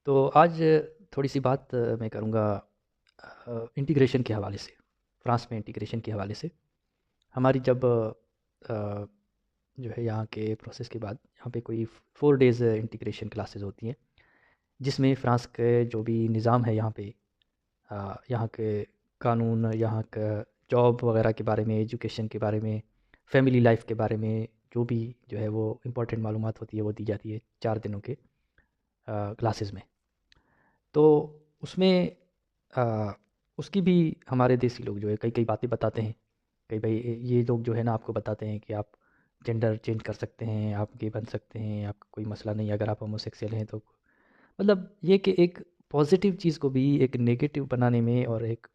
تو آج تھوڑی سی بات میں کروں گا انٹیگریشن کے حوالے سے، فرانس میں انٹیگریشن کے حوالے سے۔ ہماری جب جو ہے یہاں کے پروسیس کے بعد یہاں پہ کوئی 4 ڈیز انٹیگریشن کلاسز ہوتی ہیں، جس میں فرانس کے جو بھی نظام ہے یہاں پہ، یہاں کے قانون، یہاں کا جاب وغیرہ کے بارے میں، ایجوکیشن کے بارے میں، فیملی لائف کے بارے میں جو بھی جو ہے وہ امپورٹنٹ معلومات ہوتی ہے وہ دی جاتی ہے 4 دنوں کے کلاسز میں۔ تو اس میں آ، اس کی بھی ہمارے دیسی لوگ جو ہے کئی کئی باتیں بتاتے ہیں، کہ بھائی یہ لوگ جو ہے نا آپ کو بتاتے ہیں کہ آپ جینڈر چینج کر سکتے ہیں، آپ گے بن سکتے ہیں، آپ کا کوئی مسئلہ نہیں اگر آپ ہومو سیکسول ہیں تو۔ مطلب یہ کہ ایک پازیٹیو چیز کو بھی ایک نیگیٹو بنانے میں، اور ایک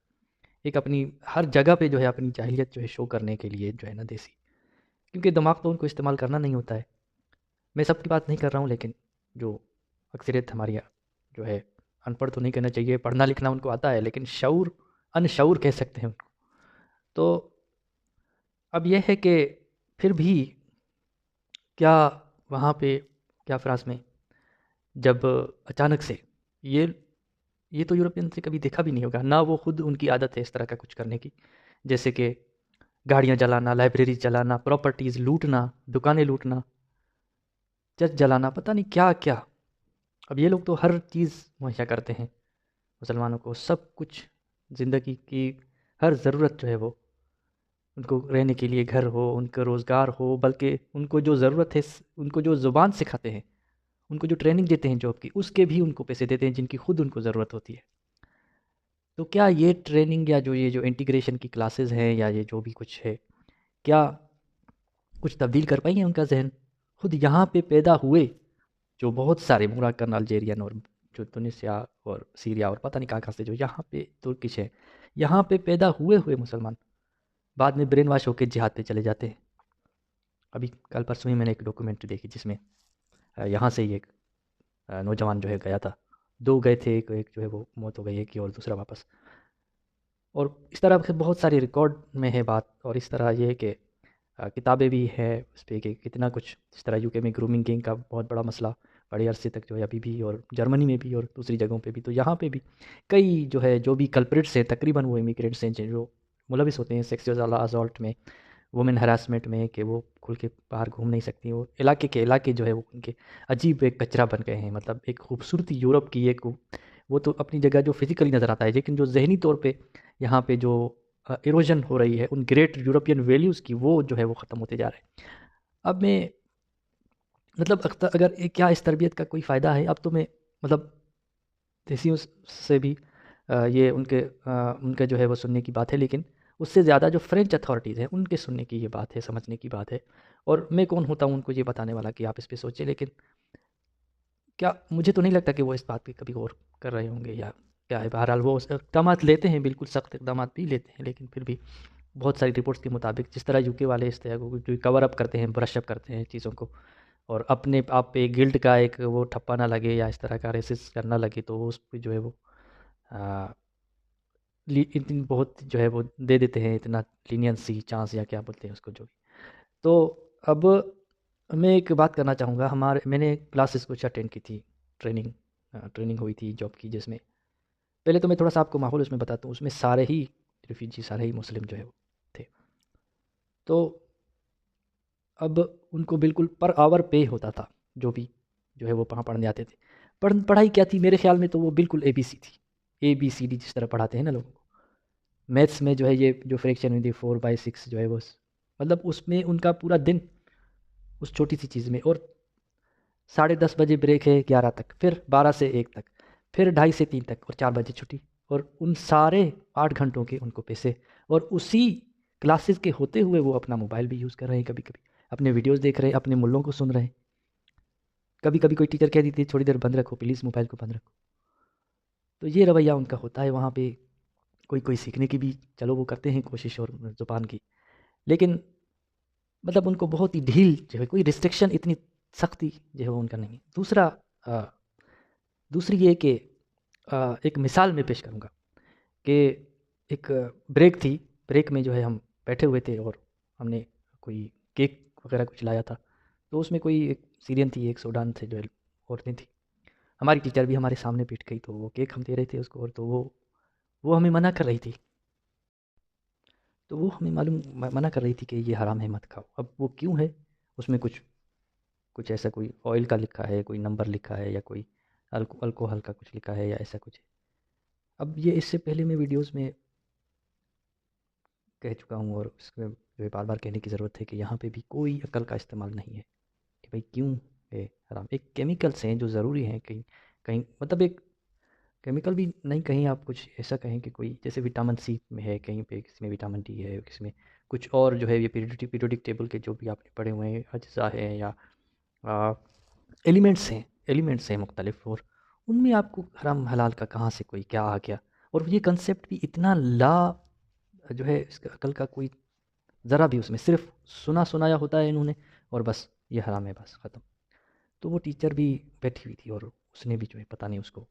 ایک اپنی ہر جگہ پہ جو ہے اپنی جاہلیت جو ہے شو کرنے کے لیے جو ہے نا دیسی، کیونکہ دماغ تو ان کو استعمال کرنا نہیں ہوتا ہے۔ میں سب کی بات نہیں کر رہا ہوں، لیکن جو اکثریت ہماری جو ہے، ان پڑھ تو نہیں کہنا چاہیے، پڑھنا لکھنا ان کو آتا ہے لیکن شعور، ان شعور کہہ سکتے ہیں ان کو۔ تو اب یہ ہے کہ پھر بھی کیا وہاں پہ، کیا فرانس میں جب اچانک سے یہ یہ تو یورپین سے کبھی دیکھا بھی نہیں ہوگا، نہ وہ خود ان کی عادت ہے اس طرح کا کچھ کرنے کی، جیسے کہ گاڑیاں جلانا، لائبریری جلانا، پراپرٹیز لوٹنا، دکانیں لوٹنا، چرچ جلانا، پتہ نہیں کیا کیا۔ اب یہ لوگ تو ہر چیز مہیا کرتے ہیں مسلمانوں کو، سب کچھ، زندگی کی ہر ضرورت جو ہے وہ، ان کو رہنے کے لیے گھر ہو، ان کا روزگار ہو، بلکہ ان کو جو ضرورت ہے، ان کو جو زبان سکھاتے ہیں، ان کو جو ٹریننگ دیتے ہیں جاب کی، اس کے بھی ان کو پیسے دیتے ہیں جن کی خود ان کو ضرورت ہوتی ہے۔ تو کیا یہ ٹریننگ یا یہ جو انٹیگریشن کی کلاسز ہیں یا یہ جو بھی کچھ ہے، کیا کچھ تبدیل کر پائیں گے ان کا ذہن؟ خود یہاں پہ پیدا ہوئے جو بہت سارے موراکن، الجیرین، اور جو تونسیا اور سیریا اور پتہ نہیں کہاں کہاں سے جو یہاں پہ ترکش ہے، یہاں پہ پیدا ہوئے مسلمان بعد میں برین واش ہو کے جہاد پہ چلے جاتے ہیں۔ ابھی کل پرسوں ہی میں نے ایک ڈاکومنٹری دیکھی جس میں یہاں سے ہی ایک نوجوان جو ہے گیا تھا، 2 گئے تھے، ایک جو ہے وہ موت ہو گئی ہے، اور دوسرا واپس۔ اور اس طرح سے بہت ساری ریکارڈ میں ہے بات، اور اس طرح یہ ہے کہ کتابیں بھی ہے اس پہ کہ کتنا کچھ، جس طرح یو کے میں گرومنگ گینگ کا بہت بڑا مسئلہ بڑے عرصے تک جو ہے ابھی بھی، اور جرمنی میں بھی اور دوسری جگہوں پہ بھی، تو یہاں پہ بھی کئی جو ہے جو بھی کلپریٹس ہیں، تقریباً وہ امیگرینٹس ہیں جو ملوث ہوتے ہیں سیکسول اسالٹ میں، وومن ہراسمنٹ میں، کہ وہ کھل کے باہر گھوم نہیں سکتی، وہ علاقے کے علاقے جو ہے وہ ان کے عجیب ایک کچرا بن گئے ہیں۔ مطلب ایک خوبصورتی یورپ کی ایک، وہ تو اپنی جگہ جو فزیکلی نظر آتا ہے، لیکن جو ذہنی طور پہ یہاں پہ جو ایروجن ہو رہی ہے ان گریٹ یورپین ویلیوز کی، وہ جو ہے وہ ختم ہوتے جا رہے ہیں۔ اب میں مطلب اگر کیا اس تربیت کا کوئی فائدہ ہے؟ اب تو میں مطلب دیسیوں سے بھی یہ ان کے جو ہے وہ سننے کی بات ہے، لیکن اس سے زیادہ جو فرینچ اتھارٹیز ہیں ان کے سننے کی یہ بات ہے، سمجھنے کی بات ہے۔ اور میں کون ہوتا ہوں ان کو یہ بتانے والا کہ آپ اس پہ سوچیں، لیکن کیا مجھے تو نہیں لگتا کہ وہ اس بات پہ کبھی غور کر رہے ہوں گے یا کیا ہے۔ بہرحال وہ اقدامات لیتے ہیں، بالکل سخت اقدامات بھی لیتے ہیں، لیکن پھر بھی بہت ساری رپورٹس کے مطابق جس طرح یو کے والے اس طرح کو جو کور اپ کرتے ہیں، برش اپ کرتے ہیں چیزوں کو، اور اپنے آپ پہ گلٹ کا ایک وہ ٹھپا نہ لگے یا اس طرح کا ریسس کرنا لگے، تو وہ اس پہ جو ہے وہ اتنی بہت جو ہے وہ دے دیتے ہیں، اتنا لینینسی چانس یا کیا بولتے ہیں اس کو جو بھی۔ تو اب میں ایک بات کرنا چاہوں گا، میں نے کلاسز کچھ اٹینڈ کی تھی، ٹریننگ ہوئی تھی جاب کی، جس میں پہلے تو میں تھوڑا سا آپ کو ماحول اس میں بتاتا ہوں، اس میں سارے ہی ریفیوجی، سارے ہی مسلم جو ہے وہ تھے۔ تو اب ان کو بالکل پر آور پے ہوتا تھا، جو بھی جو ہے وہ وہاں پڑھنے آتے تھے۔ پڑھائی کیا تھی میرے خیال میں؟ تو وہ بالکل اے بی سی تھی، اے بی سی ڈی جس طرح پڑھاتے ہیں نا لوگوں کو۔ میتھس میں جو ہے یہ جو فریکشن ہوئی تھی 4/6 جو ہے وہ، مطلب اس میں ان کا پورا دن اس چھوٹی سی چیز میں، اور 10:30 بجے بریک ہے 11 تک، پھر 12 سے 1 تک، پھر 2:30 سے 3 تک، اور 4 بجے چھٹی، اور ان سارے 8 گھنٹوں کے ان کو پیسے، اور اسی کلاسز کے ہوتے ہوئے وہ اپنا موبائل بھی یوز کر رہے ہیں، کبھی کبھی اپنے ویڈیوز دیکھ رہے ہیں، اپنے ملوں کو سن رہے ہیں۔ کبھی کبھی کوئی ٹیچر کہہ دیتی ہے تھوڑی دیر بند رکھو پلیز، موبائل کو بند رکھو۔ تو یہ رویہ ان کا ہوتا ہے وہاں پہ۔ کوئی سیکھنے کی بھی چلو وہ کرتے ہیں کوشش اور زبان کی، لیکن مطلب ان کو بہت ہی ڈھیل جو ہے، کوئی ریسٹرکشن اتنی سختی جو ہے وہ ان کا نہیں ہے۔ دوسری یہ کہ ایک مثال میں پیش کروں گا کہ ایک بریک تھی، بریک میں جو ہے ہم بیٹھے ہوئے تھے، اور ہم نے کوئی کیک وغیرہ کچھ لایا تھا، تو اس میں کوئی ایک سیرین تھی، ایک سوڈان سے جو ہے عورتیں تھیں۔ ہماری ٹیچر بھی ہمارے سامنے بیٹھ گئی تو وہ کیک ہم دے رہے تھے اس کو، اور تو وہ ہمیں منع کر رہی تھی، تو وہ ہمیں منع کر رہی تھی کہ یہ حرام ہے مت کھاؤ. اب وہ کیوں ہے؟ اس میں کچھ ایسا کوئی آئل کا لکھا ہے، کوئی نمبر لکھا ہے، یا کوئی الکوہل کا کچھ لکھا ہے، یا ایسا کچھ ہے. اب یہ اس سے پہلے میں ویڈیوز میں کہہ چکا ہوں، اور اس میں جو ہے بار بار کہنے کی ضرورت ہے کہ یہاں پہ بھی کوئی عقل کا استعمال نہیں ہے کہ بھئی کیوں ہے حرام. ایک کیمیکلس ہیں جو ضروری ہیں، کہیں کہیں مطلب ایک کیمیکل بھی نہیں، کہیں آپ کچھ ایسا کہیں کہ کوئی جیسے وٹامن سی میں ہے، کہیں پہ کسی میں وٹامن ڈی ہے، کسی میں کچھ اور جو ہے یہ پیریوڈک ٹیبل کے جو بھی آپ نے پڑھے ہوئے ہیں اجزاء ہیں یا ایلیمنٹس ہیں مختلف، اور ان میں آپ کو حرام حلال کا کہاں سے کوئی کیا آ گیا. اور یہ کنسیپٹ بھی اتنا جو ہے اس کا عقل کا کوئی ذرا بھی، اس میں صرف سنایا ہوتا ہے انہوں نے، اور بس یہ حرام ہے، بس ختم. تو وہ ٹیچر بھی بیٹھی ہوئی تھی، اور اس نے بھی جو ہے پتہ نہیں اس کو.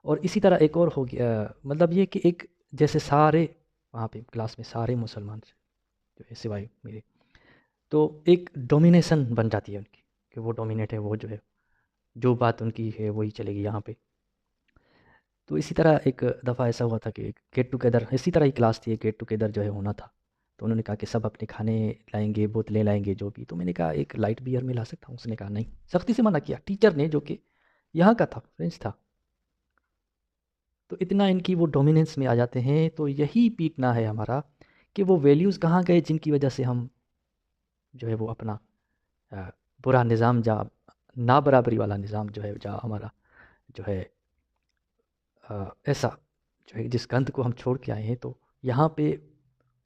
اور اسی طرح ایک اور ہو گیا، مطلب یہ کہ ایک جیسے سارے وہاں پہ کلاس میں سارے مسلمان جو ہے سوائے میرے، تو ایک ڈومینیشن بن جاتی ہے ان کی کہ وہ ڈومینیٹ ہے، وہ جو ہے جو بات ان کی ہے وہی چلے گی یہاں پہ. تو اسی طرح ایک دفعہ ایسا ہوا تھا کہ گیٹ ٹوگیدر، اسی طرح ہی کلاس تھی، گیٹ ٹوگیدر جو ہے ہونا تھا. تو انہوں نے کہا کہ سب اپنے کھانے لائیں گے، بوتلیں لائیں گے جو بھی. تو میں نے کہا ایک لائٹ بیئر میں لا سکتا ہوں؟ اس نے کہا نہیں، سختی سے منع کیا ٹیچر نے، جو کہ یہاں کا تھا، فرینچ تھا. تو اتنا ان کی وہ ڈومیننس میں آ جاتے ہیں. تو یہی پیٹنا ہے ہمارا کہ وہ ویلیوز کہاں گئے جن کی وجہ سے ہم جو ہے وہ اپنا برا نظام، جا نابرابری والا نظام جو ہے، جا ہمارا جو ہے ایسا جو ہے جس گند کو ہم چھوڑ کے آئے ہیں. تو یہاں پہ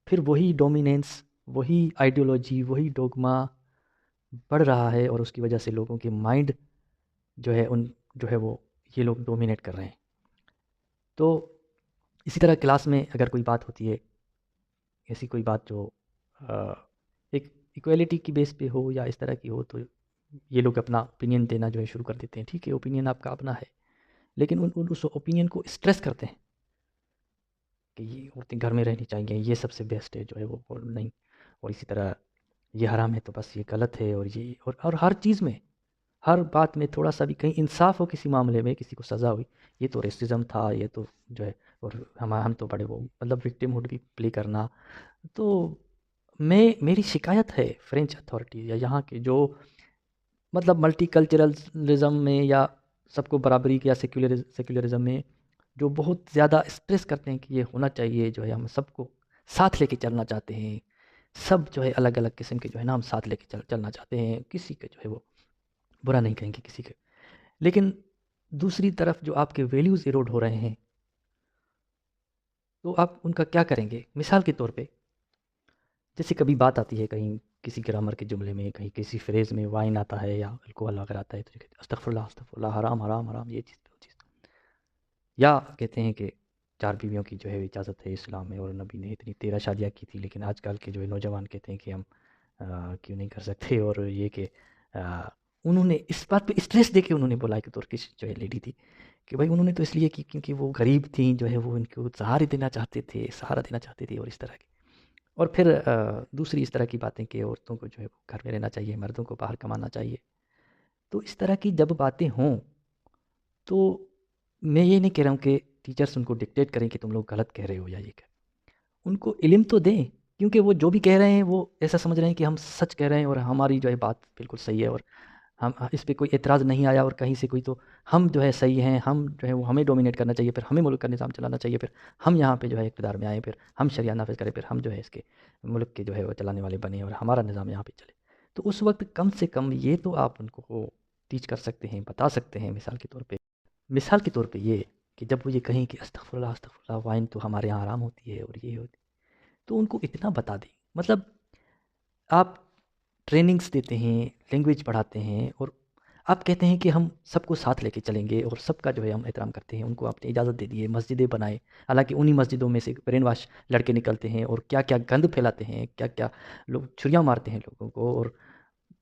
پھر وہی ڈومیننس، وہی آئیڈیولوجی، وہی ڈوگما بڑھ رہا ہے، اور اس کی وجہ سے لوگوں کے مائنڈ جو ہے جو ہے وہ یہ لوگ ڈومینیٹ کر رہے ہیں. تو اسی طرح کلاس میں اگر کوئی بات ہوتی ہے، ایسی کوئی بات جو ایک ایکویلٹی کی بیس پہ ہو یا اس طرح کی ہو، تو یہ لوگ اپنا اوپینین دینا جو ہے شروع کر دیتے ہیں. ٹھیک ہے، اوپینین آپ کا اپنا ہے، لیکن اس اوپینین کو اسٹریس کرتے ہیں کہ یہ عورتیں گھر میں رہنی چاہیے، یہ سب سے بیسٹ ہے جو ہے وہ نہیں، اور اسی طرح یہ حرام ہے تو بس یہ غلط ہے. اور یہ اور ہر چیز میں، ہر بات میں تھوڑا سا بھی کہیں انصاف ہو، کسی معاملے میں کسی کو سزا ہوئی، یہ تو ریسزم تھا، یہ تو جو ہے، اور ہم تو بڑے وہ مطلب وکٹم ہوڈ بھی پلے کرنا. تو میری شکایت ہے فرینچ اتھارٹیز یا یہاں کے جو مطلب ملٹی کلچرلزم میں، یا سب کو برابری یا سیکولرزم میں جو بہت زیادہ اسٹریس کرتے ہیں کہ یہ ہونا چاہیے، جو ہے ہم سب کو ساتھ لے کے چلنا چاہتے ہیں، سب جو ہے الگ الگ قسم کے جو ہے نا ہم ساتھ لے کے چلنا چاہتے ہیں، کسی کے جو ہے وہ برا نہیں کہیں گے کسی کے. لیکن دوسری طرف جو آپ کے ویلیوز ایروڈ ہو رہے ہیں، تو آپ ان کا کیا کریں گے؟ مثال کے طور پہ جیسے کبھی بات آتی ہے کہیں کسی گرامر کے جملے میں، کہیں کسی فریز میں وائن آتا ہے یا الکوہل وغیرہ آتا ہے، تو کہتے ہیں استغفر اللہ استغفر اللہ، حرام حرام حرام، یہ چیز وہ چیز. یا کہتے ہیں کہ 4 بیویوں کی جو ہے اجازت ہے اسلام میں، اور نبی نے اتنی 13 شادیاں کی تھی. لیکن آج کل کے جو ہے نوجوان کہتے ہیں کہ ہم کیوں نہیں کر سکتے. اور یہ کہ انہوں نے اس بات پہ اسٹریس دے کے انہوں نے بولا کہ ترکش جو ہے لیڈی تھی کہ بھائی انہوں نے تو اس لیے کی کیونکہ وہ غریب تھیں، جو ہے وہ ان کو سہارا دینا چاہتے تھے اور اس طرح کی. اور پھر دوسری اس طرح کی باتیں کہ عورتوں کو جو ہے وہ گھر میں رہنا چاہیے، مردوں کو باہر کمانا چاہیے. تو اس طرح کی جب باتیں ہوں، تو میں یہ نہیں کہہ رہا ہوں کہ ٹیچرس ان کو ڈکٹیٹ کریں کہ تم لوگ غلط کہہ رہے ہو یا یہ کہ ان کو علم تو دیں، کیونکہ وہ جو بھی کہہ رہے ہیں وہ ایسا سمجھ رہے ہیں کہ ہم سچ کہہ رہے ہیں اور ہماری جو ہے بات بالکل صحیح ہے، اور ہم اس پہ کوئی اعتراض نہیں آیا، اور کہیں سے کوئی تو ہم جو ہے صحیح ہیں، ہم جو ہے وہ ہمیں ڈومینیٹ کرنا چاہیے، پھر ہمیں ملک کا نظام چلانا چاہیے، پھر ہم یہاں پہ جو ہے اقتدار میں آئیں، پھر ہم شریعت نافذ کریں، پھر ہم جو ہے اس کے ملک کے جو ہے وہ چلانے والے بنیں، اور ہمارا نظام یہاں پہ چلے. تو اس وقت کم سے کم یہ تو آپ ان کو ٹیچ کر سکتے ہیں، بتا سکتے ہیں. مثال کے طور پہ یہ کہ جب وہ یہ کہیں کہ استغفر اللہ وائن تو ہمارے یہاں حرام ہوتی ہے اور یہ ہوتی ہے، تو ان کو اتنا بتا دیں. مطلب آپ ٹریننگز دیتے ہیں، لینگویج پڑھاتے ہیں، اور آپ کہتے ہیں کہ ہم سب کو ساتھ لے کے چلیں گے اور سب کا جو ہے ہم احترام کرتے ہیں. ان کو آپ نے اجازت دے دی ہے، مسجدیں بنائے، حالانکہ انہی مسجدوں میں سے برین واش لڑکے نکلتے ہیں اور کیا کیا گند پھیلاتے ہیں، کیا کیا لوگ چھریاں مارتے ہیں لوگوں کو، اور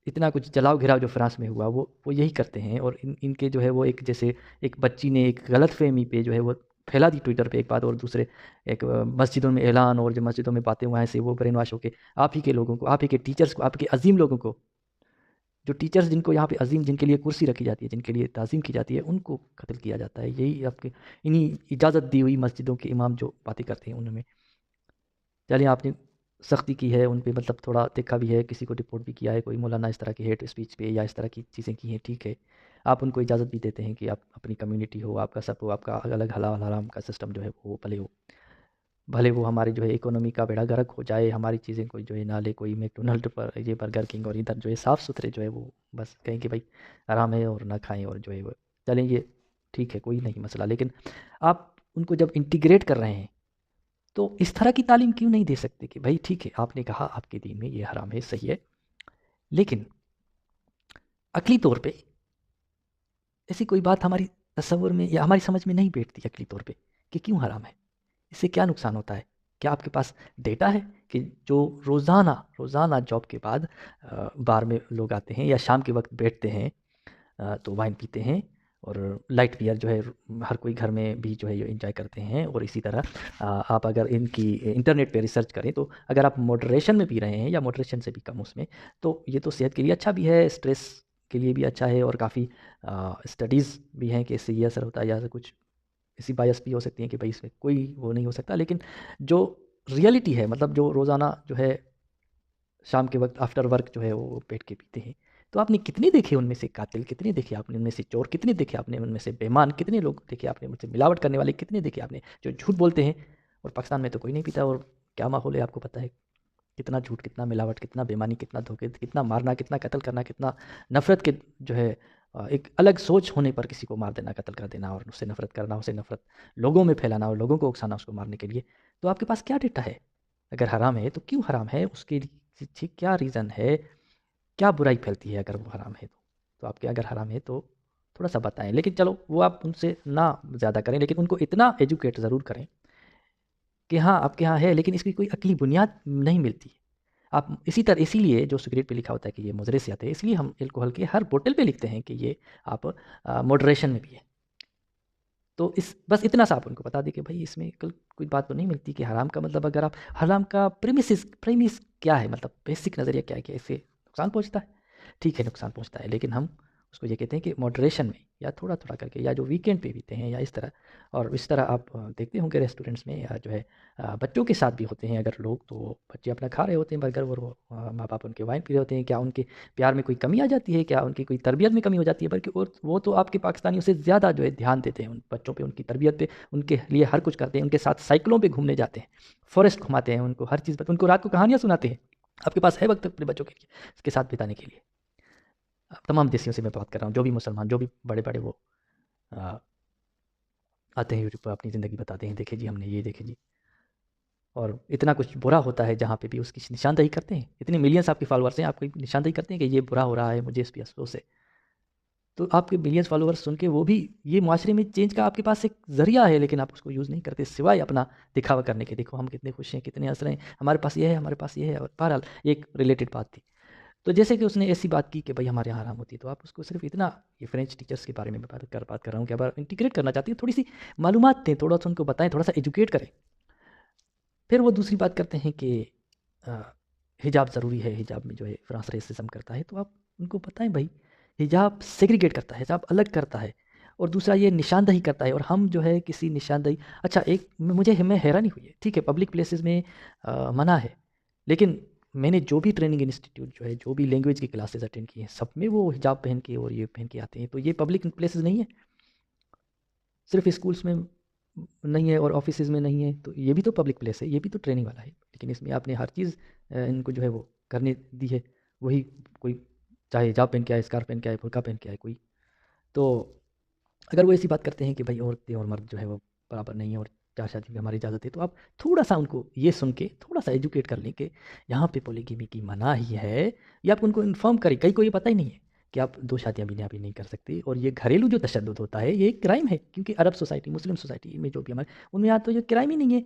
اتنا کچھ جلاؤ گھراؤ جو فرانس میں ہوا وہ یہی کرتے ہیں. اور ان کے جو ہے وہ ایک جیسے ایک بچی نے ایک غلط فہمی پہ جو ہے وہ پھیلا دی ٹویٹر پہ ایک بات، اور دوسرے ایک مسجدوں میں اعلان، اور جو مسجدوں میں باتیں وہاں سے وہ برین واش ہو کے آپ ہی کے لوگوں کو، آپ ہی کے ٹیچرز کو، آپ کے عظیم لوگوں کو جو ٹیچرز جن کو یہاں پہ عظیم، جن کے لیے کرسی رکھی جاتی ہے، جن کے لیے تعظیم کی جاتی ہے، ان کو قتل کیا جاتا ہے. یہی آپ کے انہی اجازت دی ہوئی مسجدوں کے امام جو باتیں کرتے ہیں ان میں. چلیے آپ نے سختی کی ہے ان پہ، مطلب تھوڑا دیکھا بھی ہے، کسی کو رپورٹ بھی کیا ہے، کوئی مولانا اس طرح کی ہیٹ اسپیچ پہ یا اس طرح کی چیزیں کی ہیں، ٹھیک ہے. آپ ان کو اجازت بھی دیتے ہیں کہ آپ اپنی کمیونٹی ہو، آپ کا سب ہو، آپ کا الگ حلال حرام کا سسٹم جو ہے وہ بھلے ہو، بھلے وہ ہماری جو ہے اکانومی کا بیڑا گرک ہو جائے، ہماری چیزیں کوئی جو ہے نہ لے، کوئی میک ڈونلڈ پر یہ برگر کنگ اور ادھر جو ہے صاف ستھرے جو ہے وہ بس کہیں کہ بھائی آرام ہے اور نہ کھائیں، اور جو ہے وہ چلیں یہ ٹھیک ہے، کوئی نہیں مسئلہ. لیکن آپ ان کو جب انٹیگریٹ کر رہے ہیں تو اس طرح کی تعلیم کیوں نہیں دے سکتے کہ بھائی ٹھیک ہے آپ نے کہا آپ کے دین میں یہ حرام ہے، صحیح ہے، لیکن عقلی طور پہ ایسی کوئی بات ہماری تصور میں یا ہماری سمجھ میں نہیں بیٹھتی عقلی طور پہ کہ کیوں حرام ہے، اس سے کیا نقصان ہوتا ہے. کیا آپ کے پاس ڈیٹا ہے کہ جو روزانہ جاب کے بعد بار میں لوگ آتے ہیں یا شام کے وقت بیٹھتے ہیں تو وائن پیتے ہیں اور لائٹ بیئر جو ہے ہر کوئی گھر میں بھی جو ہے یہ انجوائے کرتے ہیں، اور اسی طرح آپ اگر ان کی انٹرنیٹ پہ ریسرچ کریں تو اگر آپ موڈریشن میں پی رہے ہیں یا موڈریشن سے بھی کم اس میں، تو یہ تو صحت کے لیے اچھا بھی ہے، اسٹریس کے لیے بھی اچھا ہے، اور کافی اسٹڈیز بھی ہیں کہ اس سے یہ اثر ہوتا ہے، یا کچھ اسی بایس بھی ہو سکتی ہیں کہ بھائی اس میں کوئی وہ نہیں ہو سکتا. لیکن جو ریئلٹی ہے، مطلب جو روزانہ جو ہے شام کے وقت آفٹر ورک جو ہے وہ بیٹھ کے پیتے ہیں، تو آپ نے کتنے دیکھے ان میں سے قاتل، کتنے دیکھے آپ نے ان میں سے چور، کتنے دیکھے آپ نے ان میں سے بےمان، کتنے لوگ دیکھے آپ نے ان سے ملاوٹ کرنے والے، کتنے دیکھے آپ نے جو جھوٹ بولتے ہیں. اور پاکستان میں تو کوئی نہیں پیتا، اور کیا ماحول ہے آپ کو پتہ ہے، کتنا جھوٹ، کتنا ملاوٹ، کتنا بےمانی، کتنا دھوکے، کتنا مارنا، کتنا قتل کرنا، کتنا نفرت کے جو ہے ایک الگ سوچ ہونے پر کسی کو مار دینا، قتل کر دینا، اور اس سے نفرت کرنا، اسے نفرت لوگوں میں پھیلانا اور لوگوں کو اکسانا اس کو مارنے کے لیے. تو آپ کے پاس کیا ڈیٹا ہے؟ اگر حرام ہے تو کیوں حرام ہے، اس کے لیے کیا ریزن ہے، کیا برائی پھیلتی ہے اگر وہ حرام ہے تو آپ کے اگر حرام ہے تو تھوڑا سا بتائیں. لیکن چلو وہ آپ ان سے نہ زیادہ کریں، لیکن ان کو اتنا ایجوکیٹ ضرور کریں کہ ہاں آپ کے ہاں ہے، لیکن اس کی کوئی عقلی بنیاد نہیں ملتی. آپ اسی لیے جو سگریٹ پہ لکھا ہوتا ہے کہ یہ مضر صحت ہے، اس لیے ہم الکوہل کے ہر بوتل پہ لکھتے ہیں کہ یہ آپ موڈریشن میں پیئیں. تو بس اتنا سا آپ ان کو بتا دیں کہ بھائی اس میں کوئی بات تو نہیں ملتی کہ حرام کا مطلب، اگر آپ حرام کا پریمیس کیا ہے، مطلب بیسک نظریہ کیا ہے کہ اس سے نقصان پہنچتا ہے. ٹھیک ہے نقصان پہنچتا ہے، لیکن ہم اس کو یہ کہتے ہیں کہ موڈریشن میں، یا تھوڑا تھوڑا کر کے، یا جو ویکینڈ پہ پیتے ہیں، یا اس طرح. اور اس طرح آپ دیکھتے ہوں گے ریسٹورنٹس میں، یا جو ہے بچوں کے ساتھ بھی ہوتے ہیں اگر لوگ، تو بچے اپنا کھا رہے ہوتے ہیں برگر، وہ ماں باپ ان کے وائن پی رہے ہوتے ہیں. کیا ان کے پیار میں کوئی کمی آ جاتی ہے؟ کیا ان کی کوئی تربیت میں کمی ہو جاتی ہے؟ بلکہ وہ تو آپ کے پاکستانیوں سے زیادہ جو ہے دھیان دیتے ہیں ان بچوں پہ، ان کی تربیت پہ، ان کے لیے ہر کچھ کرتے ہیں، ان کے ساتھ سائیکلوں پہ گھومنے جاتے ہیں، فارسٹ گھماتے ہیں ان کو، ہر چیز، ان کو رات کو کہانیاں سناتے ہیں. آپ کے پاس ہے وقت اپنے بچوں کے لیے اس کے ساتھ بتانے کے لیے؟ تمام دیسیوں سے میں بات کر رہا ہوں، جو بھی مسلمان، جو بھی بڑے بڑے وہ آتے ہیں یوٹیوب پر اپنی زندگی بتاتے ہیں، دیکھیں جی ہم نے یہ دیکھے جی، اور اتنا کچھ برا ہوتا ہے جہاں پہ بھی اس کی نشاندہی کرتے ہیں. اتنے ملینس آپ کے فالوورس ہیں، آپ کی نشاندہی کرتے ہیں کہ یہ برا ہو رہا ہے، مجھے اس پہ افسوس ہے. تو آپ کے ملینس فالوورس سن کے وہ بھی یہ معاشرے میں چینج کا آپ کے پاس ایک ذریعہ ہے، لیکن آپ اس کو یوز نہیں کرتے سوائے اپنا دکھاوا کرنے کے. دیکھو ہم کتنے خوش ہیں، کتنے ہنس رہے ہیں، ہمارے پاس یہ ہے، ہمارے پاس یہ ہے. اور بہرحال ایک ریلیٹڈ بات تھی. تو جیسے کہ اس نے ایسی بات کی کہ بھائی ہمارے یہاں حرام ہوتی ہے، تو آپ اس کو صرف اتنا، یہ فرینچ ٹیچرس کے بارے میں بات کر رہا ہوں کہ اگر انٹیگریٹ کرنا چاہتی ہیں تھوڑی سی معلومات دیں، تھوڑا سا ان کو بتائیں، تھوڑا سا ایجوکیٹ کریں. پھر وہ دوسری بات کرتے ہیں کہ حجاب ضروری ہے، حجاب میں جو ہے فرانس ریسزم کرتا ہے. تو آپ ان کو بتائیں بھائی حجاب سیگریگیٹ کرتا ہے، حجاب الگ کرتا ہے، اور دوسرا یہ نشاندہی کرتا ہے. اور ہم جو ہے کسی نشاندہی، اچھا ایک میں حیرانی ہوئی ہے، ٹھیک ہے پبلک پلیسز میں منع ہے، لیکن میں نے جو بھی ٹریننگ انسٹیٹیوٹ جو ہے، جو بھی لینگویج کی کلاسز اٹینڈ کی ہیں، سب میں وہ حجاب پہن کے اور یہ پہن کے آتے ہیں. تو یہ پبلک پلیسز نہیں ہے، صرف اسکولس میں نہیں ہے اور آفیسز میں نہیں ہے، تو یہ بھی تو پبلک پلیس ہے، یہ بھی تو ٹریننگ والا ہے. لیکن اس میں آپ نے ہر چیز ان کو جو ہے وہ کرنے دی ہے. وہی کوئی چاہے حجاب پہن کے آئے، اسکارف پہن کے آئے، برقع پہن کے آئے کوئی. تو اگر وہ ایسی بات کرتے ہیں کہ بھائی عورتیں اور مرد جو ہے وہ برابر نہیں ہے اور چار شادی میں ہماری اجازت ہے، تو آپ تھوڑا سا ان کو یہ سن کے تھوڑا سا ایجوکیٹ کر لیں کہ یہاں پہ پولیگیمی کی مناہی ہے، یا آپ ان کو انفارم کریں. کئی کو یہ پتہ ہی نہیں ہے کہ آپ 2 شادیاں بھی نہیں کر سکتے، اور یہ گھریلو جو تشدد ہوتا ہے یہ ایک کرائم ہے. کیونکہ عرب سوسائٹی، مسلم سوسائٹی میں جو بھی ہمارے، ان میں تو یہ کرائم ہی نہیں ہے.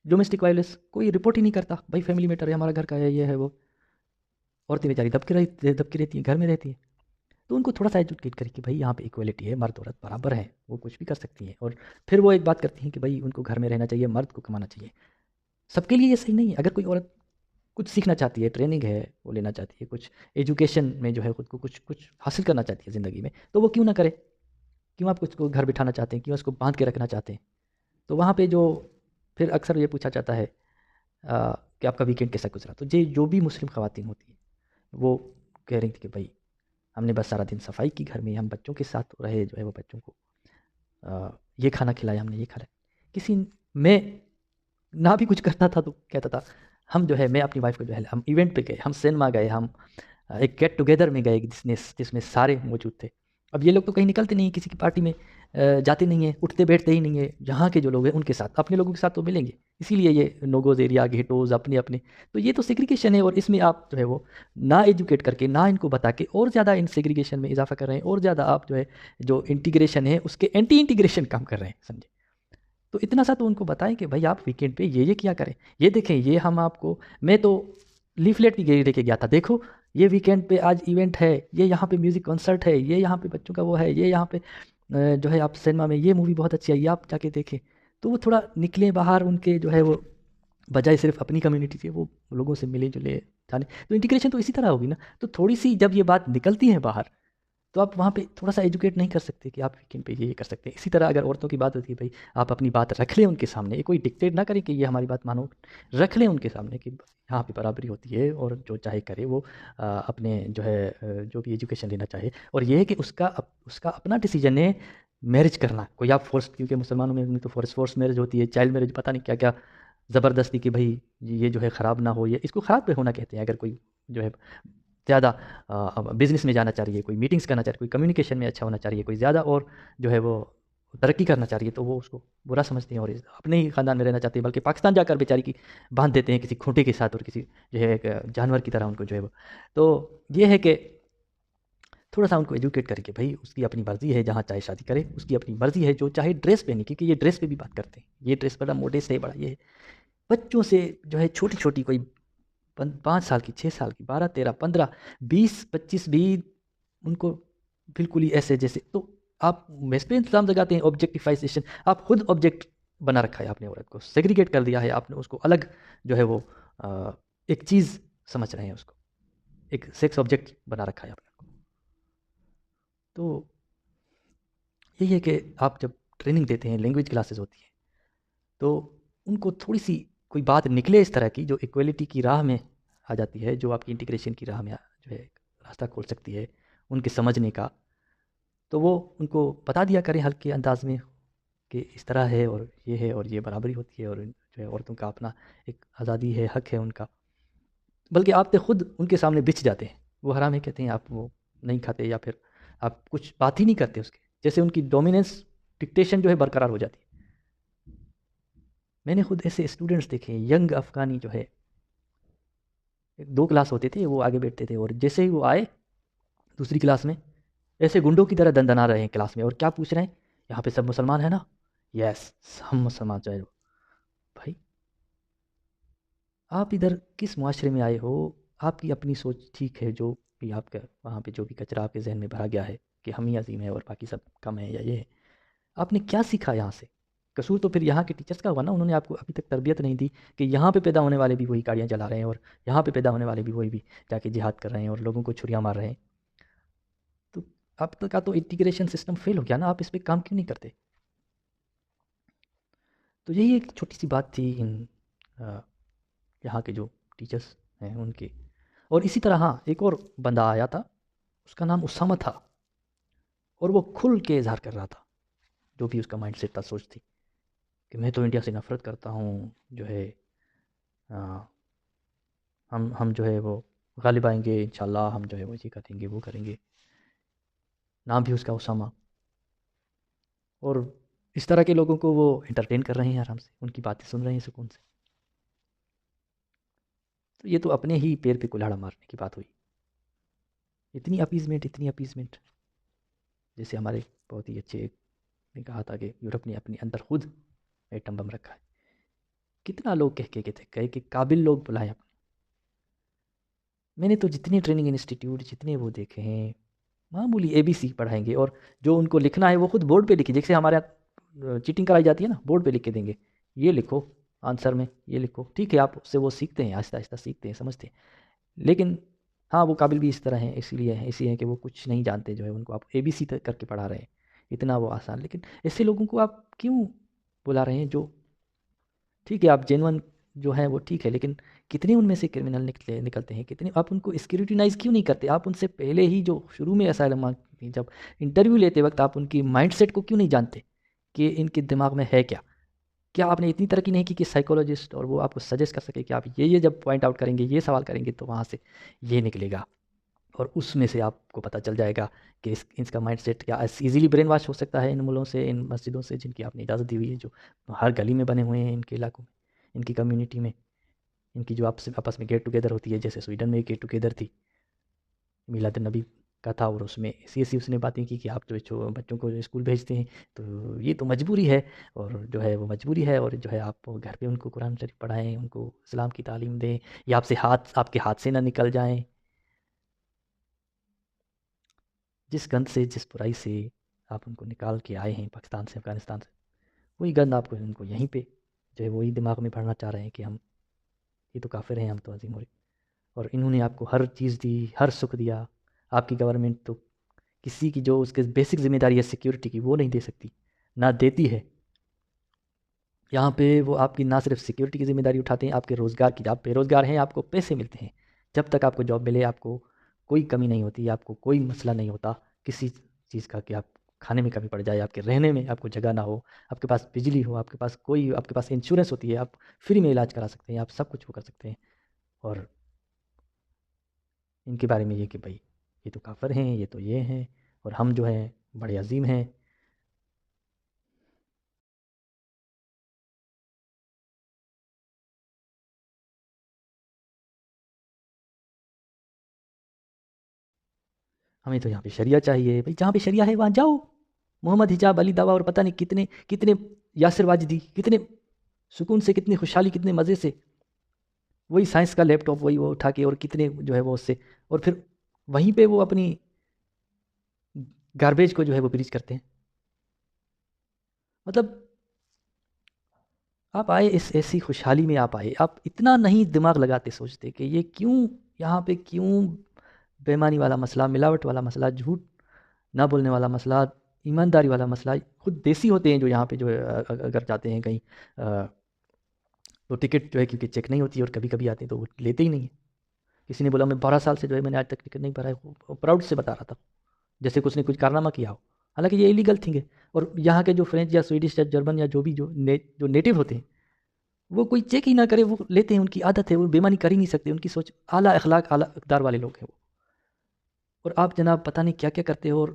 ڈومیسٹک وائلنس کوئی رپورٹ ہی نہیں کرتا، بھائی فیملی میٹر ہے، ہمارا گھر کا ہے، یہ ہے وہ. عورتیں بیچاری دب کے رہتی ہیں، گھر میں رہتی ہیں. تو ان کو تھوڑا سا ایجوکیٹ کریں کہ بھائی یہاں پہ ایکویلٹی ہے، مرد عورت برابر ہیں، وہ کچھ بھی کر سکتی ہیں. اور پھر وہ ایک بات کرتی ہیں کہ بھائی ان کو گھر میں رہنا چاہیے، مرد کو کمانا چاہیے. سب کے لیے یہ صحیح نہیں ہے. اگر کوئی عورت کچھ سیکھنا چاہتی ہے، ٹریننگ ہے وہ لینا چاہتی ہے، کچھ ایجوکیشن میں جو ہے خود کو کچھ حاصل کرنا چاہتی ہے زندگی میں، تو وہ کیوں نہ کرے؟ کیوں آپ کچھ کو گھر بٹھانا چاہتے ہیں؟ کیوں اس کو باندھ کے رکھنا چاہتے ہیں؟ تو وہاں پہ جو پھر اکثر یہ پوچھا جاتا ہے کہ آپ کا ویکینڈ کیسا گزرا؟ تو جو بھی مسلم خواتین ہوتی ہیں وہ کہہ رہی تھی کہ بھائی ہم نے بس سارا دن صفائی کی گھر میں، ہم بچوں کے ساتھ رہے، جو ہے وہ بچوں کو یہ کھانا کھلایا، ہم نے یہ کھایا. کسی میں نہ بھی کچھ کرتا تھا تو کہتا تھا ہم جو ہے، میں اپنی وائف کو جو ہے، ہم ایونٹ پہ گئے، ہم سینما گئے، ہم ایک گیٹ ٹوگیدر میں گئے جس میں سارے موجود تھے. اب یہ لوگ تو کہیں نکلتے نہیں، کسی کی پارٹی میں جاتے نہیں ہیں، اٹھتے بیٹھتے ہی نہیں ہیں. جہاں کے جو لوگ ہیں ان کے ساتھ، اپنے لوگوں کے ساتھ تو ملیں گے. اسی لیے یہ نوگوز ایریا، گھیٹوز اپنے اپنے. تو یہ تو سیگریگیشن ہے، اور اس میں آپ جو ہے وہ نہ ایجوکیٹ کر کے، نہ ان کو بتا کے، اور زیادہ ان سیگریگیشن میں اضافہ کر رہے ہیں، اور زیادہ آپ جو ہے جو انٹیگریشن ہے اس کے اینٹی انٹیگریشن کام کر رہے ہیں. سمجھے؟ تو اتنا سا تو ان کو بتائیں کہ بھائی آپ ویکینڈ پہ یہ کیا کریں. یہ دیکھیں، یہ ہم آپ کو، میں تو لیفلیٹ بھی لے کے گیا تھا، دیکھو یہ ویکینڈ پہ آج ایونٹ ہے، یہ یہاں پہ میوزک کنسرٹ ہے، یہ یہاں پہ بچوں کا وہ ہے، یہ یہاں پہ جو ہے آپ سینما میں یہ مووی بہت اچھی ہے، یہ آپ جا کے دیکھیں. تو وہ تھوڑا نکلیں باہر، ان کے جو ہے وہ بجائے صرف اپنی کمیونٹی سے وہ لوگوں سے ملے جلے جانے. تو انٹیگریشن تو اسی طرح ہوگی نا. تو تھوڑی سی جب یہ بات نکلتی ہے باہر، تو آپ وہاں پہ تھوڑا سا ایجوکیٹ نہیں کر سکتے کہ آپ ویکینڈ پہ یہ کر سکتے ہیں. اسی طرح اگر عورتوں کی بات ہوتی ہے، بھائی آپ اپنی بات رکھ لیں ان کے سامنے، یہ کوئی ڈکٹیٹ نہ کریں کہ یہ ہماری بات مانو، رکھ لیں ان کے سامنے کہ یہاں پہ برابری ہوتی ہے، اور جو چاہے کرے وہ اپنے جو ہے جو بھی ایجوکیشن لینا چاہے. اور یہ ہے کہ اس کا اپنا ڈیسیجن ہے میرج کرنا. کوئی آپ فورس، کیونکہ مسلمانوں میں تو فورس میرج ہوتی ہے، چائلڈ میرج، پتہ نہیں کیا کیا زبردستی کہ بھائی یہ جو ہے خراب نہ ہو. یہ اس کو خراب پہ ہونا کہتے ہیں. اگر کوئی جو ہے زیادہ بزنس میں جانا چاہیے، کوئی میٹنگز کرنا چاہیے، کوئی کمیونیکیشن میں اچھا ہونا چاہیے، کوئی زیادہ اور جو ہے وہ ترقی کرنا چاہیے، تو وہ اس کو برا سمجھتے ہیں اور اپنے ہی خاندان میں رہنا چاہتے ہیں. بلکہ پاکستان جا کر بیچاری کی باندھ دیتے ہیں کسی کھوٹے کے ساتھ، اور کسی جو ہے ایک جانور کی طرح ان کو جو ہے وہ. تو یہ ہے کہ تھوڑا سا ان کو ایجوکیٹ کریں کہ بھائی اس کی اپنی مرضی ہے، جہاں چاہے شادی کرے، اس کی اپنی مرضی ہے، جو چاہے ڈریس پہنے. کیونکہ یہ ڈریس پہ بھی بات کرتے ہیں، یہ ڈریس بڑا موڈسٹ ہے، بڑا یہ ہے. بچوں سے جو ہے چھوٹی چھوٹی، کوئی 5 سال کی، 6 سال کی، 12 13 15 20 25 بھی ان کو بالکل ہی ایسے جیسے. تو آپ میس پہ الزام لگاتے ہیں آبجیکٹیفائزیشن. آپ خود آبجیکٹ بنا رکھا ہے آپ نے، عورت کو سیگریگیٹ کر دیا ہے آپ نے، اس کو الگ جو ہے وہ ایک چیز سمجھ رہے ہیں، اس کو ایک سیکس آبجیکٹ بنا رکھا ہے آپ نے. تو یہی ہے کہ آپ جب ٹریننگ دیتے ہیں، لینگویج کلاسز ہوتی ہیں، تو ان کو تھوڑی سی کوئی بات نکلے اس طرح کی جو ایکویلٹی کی راہ میں آ جاتی ہے، جو آپ کی انٹیگریشن کی راہ میں جو ہے راستہ کھول سکتی ہے ان کے سمجھنے کا. تو وہ ان کو بتا دیا کریں ہلکے انداز میں کہ اس طرح ہے، اور یہ ہے، اور یہ برابری ہوتی ہے، اور جو ہے عورتوں کا اپنا ایک آزادی ہے، حق ہے ان کا. بلکہ آپ خود ان کے سامنے بچ جاتے ہیں. وہ حرام ہے کہتے ہیں، آپ وہ نہیں کھاتے، یا پھر آپ کچھ بات ہی نہیں کرتے اس کے، جیسے ان کی ڈومیننس، ڈکٹیشن جو ہے برقرار ہو جاتی ہے. میں نے خود ایسے اسٹوڈنٹس دیکھے ہیں، ینگ افغانی جو ہے، 2 کلاس ہوتے تھے، وہ آگے بیٹھتے تھے، اور جیسے ہی وہ آئے دوسری کلاس میں، ایسے گنڈوں کی طرح دندنا رہے ہیں کلاس میں. اور کیا پوچھ رہے ہیں؟ یہاں پہ سب مسلمان ہیں نا؟ یس، ہم مسلمان چاہے. بھائی آپ ادھر کس معاشرے میں آئے ہو؟ آپ کی اپنی سوچ ٹھیک ہے، جو بھی آپ کا وہاں پہ جو بھی کچرا آپ کے ذہن میں بھرا گیا ہے کہ ہم ہی عظیم ہیں اور باقی سب کم ہیں، یا یہ ہے. آپ نے کیا سیکھا یہاں سے؟ قصور تو پھر یہاں کے ٹیچرز کا ہوا نا. انہوں نے آپ کو ابھی تک تربیت نہیں دی کہ یہاں پہ پیدا ہونے والے بھی وہی گاڑیاں چلا رہے ہیں، اور یہاں پہ پیدا ہونے والے بھی وہی بھی جا کے جہاد کر رہے ہیں اور لوگوں کو چھریاں مار رہے ہیں. تو اب تک کا تو انٹیگریشن سسٹم فیل ہو گیا نا. آپ اس پہ کام کیوں نہیں کرتے؟ تو یہی ایک چھوٹی سی بات تھی ان یہاں کے جو ٹیچرز ہیں ان کی. اور اسی طرح ہاں، ایک اور بندہ آیا تھا، اس کا نام اسامہ تھا، اور وہ کھل کے اظہار کر رہا تھا جو بھی اس کا مائنڈ سیٹ تھا، سوچ تھی کہ میں تو انڈیا سے نفرت کرتا ہوں، جو ہے ہم جو ہے وہ غالب آئیں گے انشاءاللہ، ہم جو ہے وہ یہ کریں گے، وہ کریں گے. نام بھی اس کا اسامہ. اور اس طرح کے لوگوں کو وہ انٹرٹین کر رہے ہیں آرام سے، ان کی باتیں سن رہے ہیں سکون سے. تو یہ تو اپنے ہی پیر پہ کلہاڑا مارنے کی بات ہوئی. اتنی اپیزمنٹ، جیسے ہمارے بہت ہی اچھے نے کہا تھا کہ یورپ نے اپنے اندر خود ایٹم بم رکھا ہے. کتنا لوگ کہے کہ قابل لوگ بلائیں اپنے. میں نے تو جتنے ٹریننگ انسٹیٹیوٹ جتنے وہ دیکھے ہیں، معمولی ABC پڑھائیں گے، اور جو ان کو لکھنا ہے وہ خود بورڈ پہ لکھے. جیسے ہمارے یہاں چیٹنگ کرائی جاتی ہے نا، بورڈ پہ لکھ کے دیں گے، یہ لکھو آنسر میں یہ لکھو، ٹھیک ہے آپ اس سے وہ سیکھتے ہیں، آہستہ آہستہ سیکھتے ہیں، سمجھتے ہیں، لیکن ہاں وہ قابل بھی اس طرح ہیں، اسی ہیں کہ وہ کچھ نہیں جانتے، جو ہے ان کو آپ اے بی سی کر کے پڑھا رہے ہیں، اتنا وہ آسان، لیکن ایسے لوگوں کو آپ کیوں بلا رہے ہیں جو ٹھیک ہے آپ جینون جو ہے وہ ٹھیک ہے، لیکن کتنے ان میں سے کرمنل نکلتے ہیں، کتنے آپ ان کو اسکروٹینائز کیوں نہیں کرتے؟ آپ ان سے پہلے ہی جو شروع میں اسائلم مانگتے جب انٹرویو لیتے وقت آپ ان کی مائنڈ سیٹ کو کیوں نہیں جانتے کہ ان کے دماغ میں ہے کیا؟ کیا آپ نے اتنی ترقی نہیں کی کہ سائیکولوجسٹ اور وہ آپ کو سجیسٹ کر سکے کہ آپ یہ جب پوائنٹ آؤٹ کریں گے، یہ سوال کریں گے تو وہاں سے یہ نکلے گا، اور اس میں سے آپ کو پتہ چل جائے گا کہ اس کا مائنڈ سیٹ کیا ایزیلی برین واش ہو سکتا ہے ان ملوں سے، ان مسجدوں سے جن کی آپ نے اجازت دی ہوئی ہے، جو ہر گلی میں بنے ہوئے ہیں، ان کے علاقوں میں، ان کی کمیونٹی میں، ان کی جو آپس میں گیٹ ٹوگیدر ہوتی ہے، جیسے سویڈن میں گیٹ ٹوگیدر تھی میلاد النبی کا تھا، اور اس میں ایسی اس نے باتیں کی کہ آپ جو بچوں کو اسکول بھیجتے ہیں تو یہ تو مجبوری ہے، اور جو ہے وہ مجبوری ہے، اور جو ہے آپ گھر پہ ان کو قرآن شریف پڑھائیں، ان کو اسلام کی تعلیم دیں، یا آپ کے ہاتھ سے نہ نکل جائیں، جس گند سے، جس برائی سے آپ ان کو نکال کے آئے ہیں پاکستان سے، افغانستان سے، وہی گند آپ کو ان کو یہیں پہ جو ہے وہی دماغ میں بھرنا چاہ رہے ہیں کہ ہم یہ تو کافر ہیں، ہم تو عظیم ہو رہے، اور انہوں نے آپ کو ہر چیز دی، ہر سکھ دیا، آپ کی گورنمنٹ تو کسی کی جو اس کے بیسک ذمہ داری ہے سیکیورٹی کی وہ نہیں دے سکتی، نہ دیتی ہے، یہاں پہ وہ آپ کی نہ صرف سیکیورٹی کی ذمہ داری اٹھاتے ہیں، آپ کے روزگار کی، آپ بے روزگار ہیں، آپ کو پیسے ملتے ہیں، جب تک آپ کو جاب ملے آپ کو کوئی کمی نہیں ہوتی، آپ کو کوئی مسئلہ نہیں ہوتا کسی چیز کا کہ آپ کھانے میں کمی پڑ جائے، آپ کے رہنے میں آپ کو جگہ نہ ہو، آپ کے پاس بجلی ہو، آپ کے پاس انشورنس ہوتی ہے، آپ فری میں علاج کرا سکتے ہیں، آپ سب کچھ وہ کر سکتے ہیں، اور ان کے بارے میں یہ کہ بھائی یہ تو کافر ہیں، یہ تو یہ ہیں، اور ہم جو ہیں بڑے عظیم ہیں۔ ہمیں تو یہاں پہ شریعہ چاہیے بھائی، جہاں پہ شریعہ ہے وہاں جاؤ، محمد حجاب، علی دعویٰ، اور پتہ نہیں کتنے کتنے یاسر واجدی، کتنے سکون سے، کتنی خوشحالی، کتنے مزے سے، وہی سائنس کا لیپ ٹاپ وہی وہ اٹھا کے، اور کتنے جو ہے وہ اس سے، اور پھر وہیں پہ وہ اپنی گاربیج کو جو ہے وہ بریچ کرتے ہیں، مطلب آپ آئے اس ایسی خوشحالی میں، آپ آئے، آپ اتنا نہیں دماغ لگاتے سوچتے کہ یہ کیوں یہاں پہ، کیوں بےمانی والا مسئلہ، ملاوٹ والا مسئلہ، جھوٹ نہ بولنے والا مسئلہ، ایمانداری والا مسئلہ، خود دیسی ہوتے ہیں جو یہاں پہ جو ہے اگر جاتے ہیں کہیں تو ٹکٹ جو ہے کیونکہ چیک نہیں ہوتی، اور کبھی کبھی آتے ہیں تو وہ لیتے ہی نہیں ہیں، کسی نے بولا میں 12 سال سے جو ہے میں نے آج تک ٹکٹ نہیں بھرا ہے، پراؤڈ سے بتا رہا تھا جیسے کچھ نے کچھ کارنامہ کیا ہو، حالانکہ یہ ایلیگل تھنگ ہے، اور یہاں کے جو فرینچ یا سویڈش یا جرمن یا جو بھی جو نیٹو ہوتے ہیں وہ کوئی چیک ہی نہ کرے وہ لیتے ہیں، ان کی عادت ہے، وہ بےمانی کر ہی نہیں سکتے، ان کی سوچ اعلیٰ اخلاق، اعلیٰ اقدار والے لوگ ہیں وہ، اور آپ جناب پتہ نہیں کیا کیا کرتے ہو، اور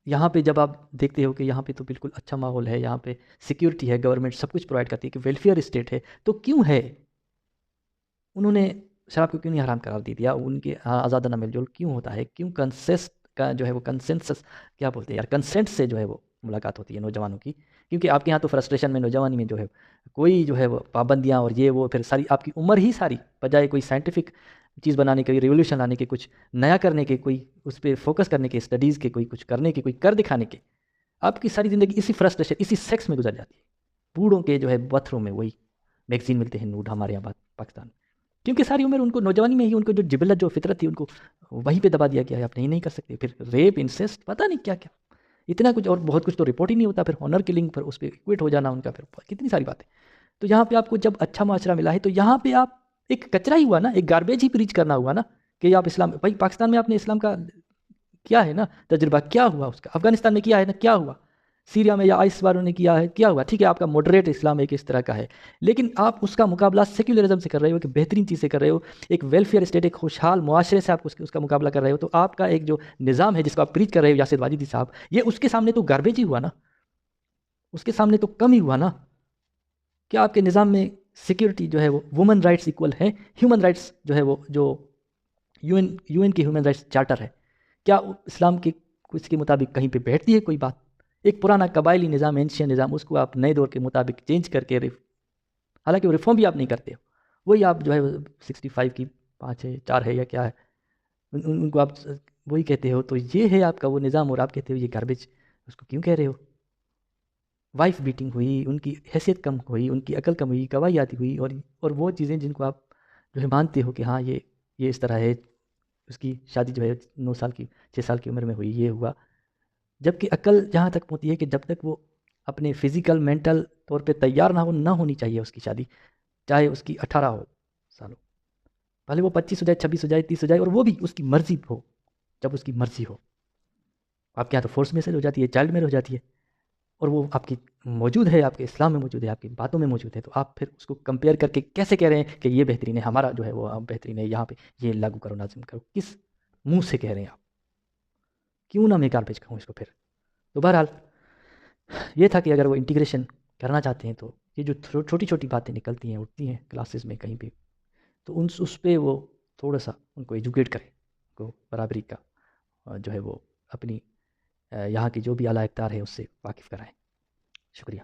یہاں پہ جب آپ دیکھتے ہو کہ یہاں پہ تو بالکل اچھا ماحول ہے، یہاں پہ سیکیورٹی ہے، گورنمنٹ سب کچھ پرووائڈ کرتی ہے کہ ویلفیئر اسٹیٹ ہے، تو کیوں ہے انہوں نے شراب کو کیوں نہیں حرام قرار دے دیا؟ ان کے آزادانہ میل جول کیوں ہوتا ہے؟ کیوں کنسسٹ کا جو ہے وہ کنسنسس کیا بولتے ہیں یار، کنسنٹ سے جو ہے وہ ملاقات ہوتی ہے نوجوانوں کی؟ کیونکہ آپ کے یہاں تو فرسٹریشن میں نوجوانی میں جو ہے کوئی جو ہے وہ پابندیاں اور یہ وہ، پھر ساری آپ کی عمر ہی ساری بجائے کوئی سائنٹیفک چیز بنانے کے، ریولیوشن لانے کے، کچھ نیا کرنے کے، کوئی اس پہ فوکس کرنے کے، اسٹڈیز کے، کوئی کچھ کرنے کے، کوئی کر دکھانے کے، آپ کی ساری زندگی اسی فرسٹریشن، اسی سیکس میں گزر جاتی ہے، بوڑھوں کے جو ہے بتھروں میں وہی میگزین ملتے ہیں نوڈ ہمارے یہاں پاکستان میں، کیونکہ ساری عمر ان کو نوجوانی میں ہی ان کو جو جبلت، جو فطرت تھی، ان کو وہیں پہ دبا دیا گیا ہے، آپ نہیں کر سکتے، پھر ریپ، انسیسٹ، پتہ نہیں کیا کیا، اتنا کچھ، اور بہت کچھ تو رپورٹ ہی نہیں ہوتا، پھر ہانر کلنگ پر اس پہ ایکویٹ ہو جانا ان کا، پھر کتنی ساری باتیں، تو یہاں پہ آپ کو جب اچھا معاشرہ ملا ہے تو یہاں پہ آپ ایک کچرا ہی ہوا نا، ایک گاربیج ہی پریچ کرنا ہوا نا کہ آپ اسلام، بھائی پاکستان میں آپ نے اسلام کا کیا ہے نا تجربہ، کیا ہوا اس کا؟ افغانستان میں کیا ہے نا، کیا ہوا سیریا میں یا آئس باروں نے کیا ہے، کیا ہوا؟ ٹھیک ہے آپ کا ماڈریٹ اسلام ایک اس طرح کا ہے، لیکن آپ اس کا مقابلہ سیکولرزم سے کر رہے ہو، کہ بہترین چیز سے کر رہے ہو، ایک ویلفیئر اسٹیٹ، ایک خوشحال معاشرے سے آپ اس کا مقابلہ کر رہے ہو، تو آپ کا ایک جو نظام ہے جس کو آپ پریچ کر رہے ہو یاسر واجدی صاحب، یہ اس کے سامنے تو گاربیج ہی ہوا نا، اس کے سامنے تو کم ہی ہوا نا، کیا آپ کے نظام میں سیکیورٹی جو ہے وہ وومن رائٹس ایکول ہے؟ ہیومن رائٹس جو ہے وہ جو یو این کی ہیومن رائٹس چارٹر ہے، کیا اسلام کے اس کے مطابق کہیں پہ بیٹھتی ہے کوئی بات؟ ایک پرانا قبائلی نظام، اینشین نظام، اس کو آپ نئے دور کے مطابق چینج کر کے حالانکہ وہ ریفارم بھی آپ نہیں کرتے ہو، وہی آپ جو ہے 65 کی 5 ہے 4 ہے یا کیا ہے، ان کو آپ وہی کہتے ہو، تو یہ ہے آپ کا وہ نظام، اور آپ کہتے ہو یہ گاربیج، اس کو کیوں کہہ رہے ہو؟ وائف بیٹنگ ہوئی، ان کی حیثیت کم ہوئی، ان کی عقل کم ہوئی، گواہیاتی ہوئی، اور وہ چیزیں جن کو آپ جو ہے مانتے ہو کہ ہاں یہ اس طرح ہے، اس کی شادی جو ہے 9 سال کی 6 سال کی عمر میں ہوئی، یہ ہوا. جبکہ عقل جہاں تک ہوتی ہے کہ جب تک وہ اپنے فزیکل مینٹل طور پہ تیار نہ ہونی چاہیے اس کی شادی، چاہے اس کی 18 سال ہو، بھلے وہ 25 ہو جائے، 26 ہو جائے، 30 ہو جائے، اور وہ بھی اس کی مرضی ہو. جب اس کی مرضی ہو، آپ کے یہاں تو فورس میسج ہو جاتی ہے، چائلڈ میرج ہو جاتی ہے، اور وہ آپ کی موجود ہے، آپ کے اسلام میں موجود ہے، آپ کی باتوں میں موجود ہے. تو آپ پھر اس کو کمپیئر کر کے کیسے کہہ رہے ہیں کہ یہ بہترین ہے، ہمارا جو ہے وہ بہترین ہے، یہاں پہ یہ لاگو کرو، نازم کرو؟ کس منہ سے کہہ رہے ہیں آپ؟ کیوں نہ میں گال پیچ کہوں اس کو پھر؟ تو بہرحال یہ تھا کہ اگر وہ انٹیگریشن کرنا چاہتے ہیں تو یہ جو چھوٹی چھوٹی باتیں نکلتی ہیں، اٹھتی ہیں کلاسز میں کہیں بھی، تو اس پہ وہ تھوڑا سا ان کو ایجوکیٹ کریں، ان کو برابری کا جو ہے وہ اپنی یہاں کی جو بھی اعلیٰ اقدار ہے اس سے واقف کرائیں. شکریہ.